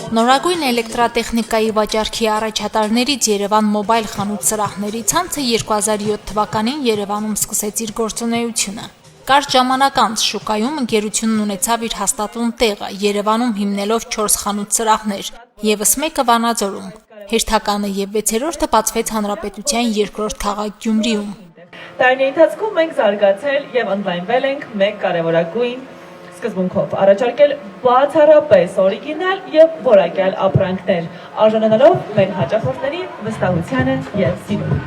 Նորագույն էլեկտրատեխնիկայի վաճառքի առաջատարներից Երևան մոբայլ խանութ սրահների ցանցը 2007 թվականին Երևանում սկսեց իր գործունեությունը։ Կարճ ժամանակ անց շուկայում ընկերությունն ունեցավ իր հաստատուն տեղը, Երևանում հիմնելով 4 խանութ սրահներ, ևս մեկը Վանաձորում։ Հերթականը եւ 6-րդը բացվեց Հանրապետության երկրորդ քաղաք Գյումրիում։ Տարիների ընթացքում մենք զարգացել եւ ընդլայնվել ենք մեկ կարևորագույն սկզբունքով առաջարկել բացառապես օրիգինալ եւ որակյալ ապրանքներ, արժանանալով մեր հաճախորդների վստահությանը եւ սիրուն։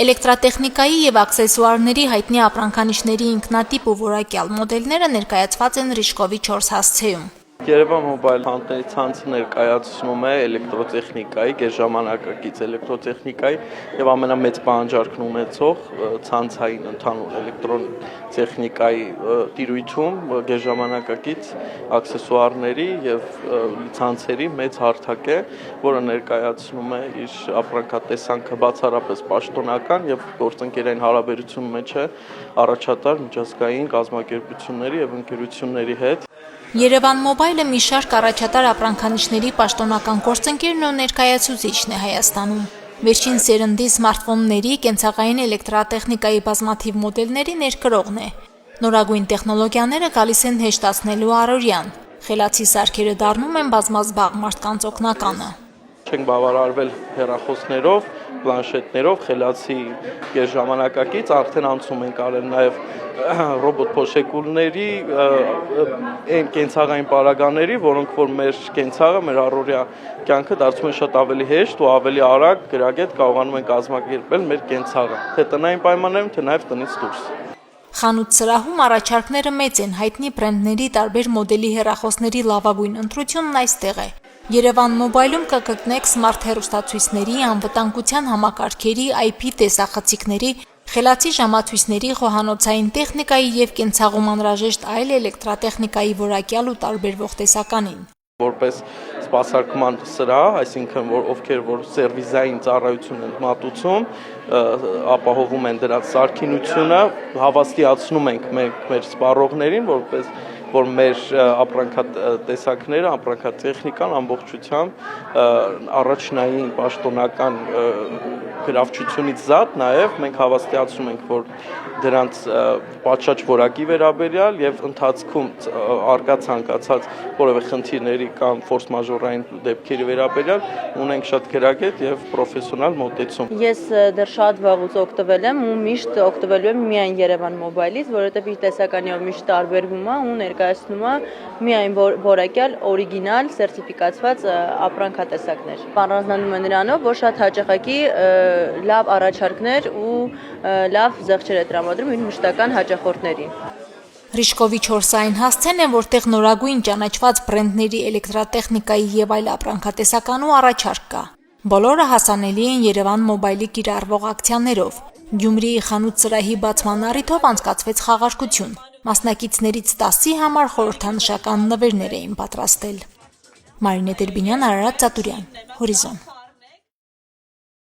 Էլեկտրատեխնիկայի եւ աքսեսուարների հայտնի ապրանքանիշների ինքնատիպ ու որակյալ մոդելները ներկայացված են Ռիժկովի 4 հասցեում։ Երևան մոբայլ խանութների ցանցը ներկայացնում է էլեկտրոտեխնիկայի, գերժամանակակից էլեկտրոտեխնիկայի եւ ամենամեծ բանջարքն ունեցող ցանցային ընդհանուր էլեկտրոտեխնիկայի տիրույթում գերժամանակակից աքսեսուարների եւ ցանցերի մեծ հարթակ է, որը ներկայացնում է իր ապրանքատեսանքը բացառապես պաշտոնական եւ գործընկերային հարաբերություն մեջ է առաջատար միջազգային կազմակերպությունների եւ ընկերությունների հետ։ Երևան մոբայլը մի շարք առաջատար ապրանքանիշների պաշտոնական գործընկերն ու ներկայացուցիչն է Հայաստանում։ Վերջին սերնդի սմարթֆոնների, կենցաղային էլեկտրատեխնիկայի բազմաթիվ մոդելների ներկրողն է։ Նորագույն տեխնոլոգիաները գալիս են հեշտացնելու առօրյան։ Խելացի սարքերը դառնում են բազմազբաղ մարդկանց օգնականը։ Չենք բավարարվել հեռախոսներով, պլանշետներով, խելացի գերժամանակակից, արդեն անցում ենք արել նաև ռոբոտ փոշեկուլների, այն կենցաղային պարագաների, որոնք որ մեր կենցաղը, մեր առօրյա կյանքը դարձում են շատ ավելի հեշտ ու ավելի արագ գրագետ կարողանում են կազմակերպել մեր կենցաղը, թե տնային պայմաններում, թե նաև տնից դուրս։ Խանութ սրահում առաջարկները մեծ են, հայտնի բրենդների տարբեր մոդելի հեռախոսների լավագույն ընտրությունն այստեղ է։ Երևան մոբայլում կգտնեք սմարթ հեռուստացույցների, անվտանգության համակարգերի, IP տեսախցիկների, խելացի ժամացույցների, խոհանոցային տեխնիկայի եւ կենցաղում անհրաժեշտ այլ էլեկտրատեխնիկայի որակյալ ու տարբերվող տեսականին։ Որպես սպասարկման սրահ, այսինքն որ ովքեր որ սերվիզային ծառայություն են մատուցում, ապահովում են դրանց սարքինությունը, հավաստիացնում ենք մեր սպառողներին, որ մեր ապրանքատեսակները, ապրանքատեխնիկան ամբողջությամբ առաջնային պաշտոնական գրավչությունից զատ, նաև մենք հավաստիացնում ենք, որ դրանց պատշաճ որակի վերաբերյալ եւ ընթացքում արկա ցանկացած որևէ խնդիրների կամ ֆորս մաժորային դեպքերի վերաբերյալ ունենք շատ գրագետ եւ պրոֆեսիոնալ մոտեցում։ Ես դեռ շատ վաղուց օգտվել եմ ու միշտ օգտվելու եմ միայն Երևան մոբայլից, որովհետեւ իր տեսականիով միշտ տարբերվում է ու ներկայացնում է միայն որակյալ, օրիգինալ, սերտիֆիկացված ապրանքատեսակներ։ Առանձնանում է նրանով, որ շատ հաճախակի լավ առաջարկներ ու լավ զեղչեր է տրամադրում իր մշտական հաճախորդներին։ Ռիժկովի 4-ային հասցեն է, որտեղ նորագույն ճանաչված բրենդների էլեկտրատեխնիկայի եւ այլ ապրանքատեսականու առաջարկ կա։ Բոլորը հասանելի են Երևան մոբայլի կիրառվող ակցիաներով։ Գյումրիի խանութ սրահի բացման առիթով անցկացվեց խաղարկություն։ Մասնակիցներից 10-ի համար խորհրդանշական նվերներ էին պատրաստել։ Մարինե Տերբինյան, Արարատ Ծատուրյան, Հորիզոն։